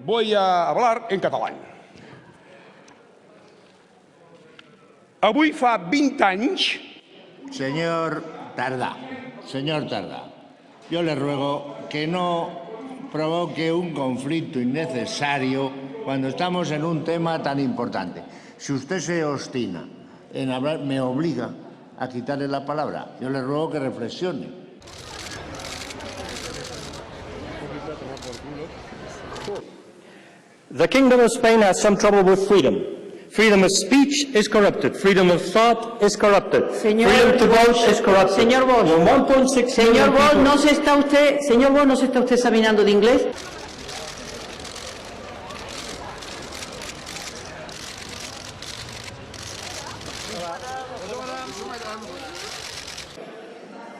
Voy a hablar en catalán. Avui fa 20 anys... Señor Tardá, yo le ruego que no provoque un conflicto innecesario cuando estamos en un tema tan importante. Si usted se obstina en hablar, me obliga a quitarle la palabra. Yo le ruego que reflexione. The Kingdom of Spain has some trouble with freedom. Freedom of speech is corrupted. Freedom of thought is corrupted. Freedom to vote is corrupted. Señor Bosch, señor Bosch, no se está usted examinando de inglés.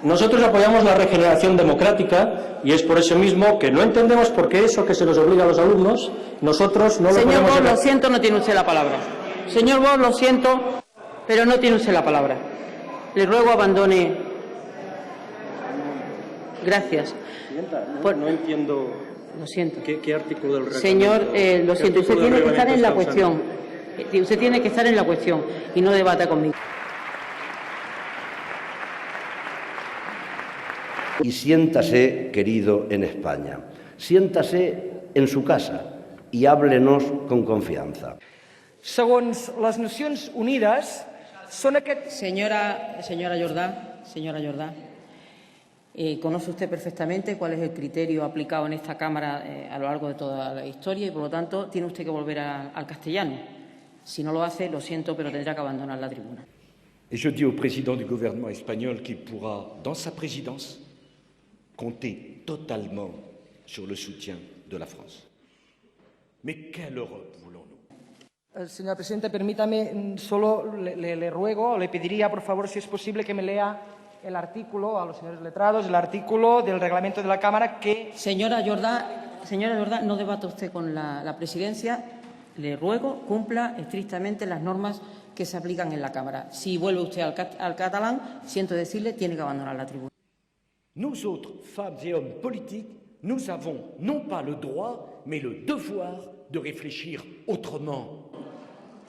Nosotros apoyamos la regeneración democrática y es por eso mismo que no entendemos por qué eso que se nos obliga a los alumnos, nosotros no lo podemos... Señor Bosch, lo siento, no tiene usted la palabra. Señor Bosch, lo siento, pero no tiene usted la palabra. Le ruego abandone. Gracias. No entiendo. Lo siento. ¿Qué artículo del reglamento? Señor, lo siento, usted tiene que estar en la cuestión. Usted tiene que estar en la cuestión y no debata conmigo. Y siéntase, querido, en España. Siéntase en su casa y háblenos con confianza. Segons les Nacions Unides, són aquests... Señora Jordá, conoce usted perfectamente cuál es el criterio aplicado en esta Cámara a lo largo de toda la historia y, por lo tanto, tiene usted que volver al castellano. Si no lo hace, lo siento, pero tendrá que abandonar la tribuna. Et je dis au président du gouvernement espagnol qu'il pourra, dans sa présidence, compter totalement sur le soutien de la France. Mais quelle Europe voulons-nous? Señora Presidenta, permítame, solo le ruego, le pediría, por favor, si es posible, que me lea el artículo, a los señores letrados, el artículo del reglamento de la Cámara que... Señora Jordá, no debata usted con la Presidencia. Le ruego, cumpla estrictamente las normas que se aplican en la Cámara. Si vuelve usted al catalán, siento decirle, tiene que abandonar la tribuna. Nous autres, femmes et hommes politiques, nous avons non pas le droit, mais le devoir de réfléchir autrement.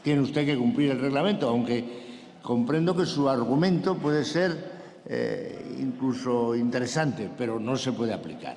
Tiene usted que cumplir el reglamento, aunque comprendo que su argumento puede ser incluso interesante, pero no se puede aplicar.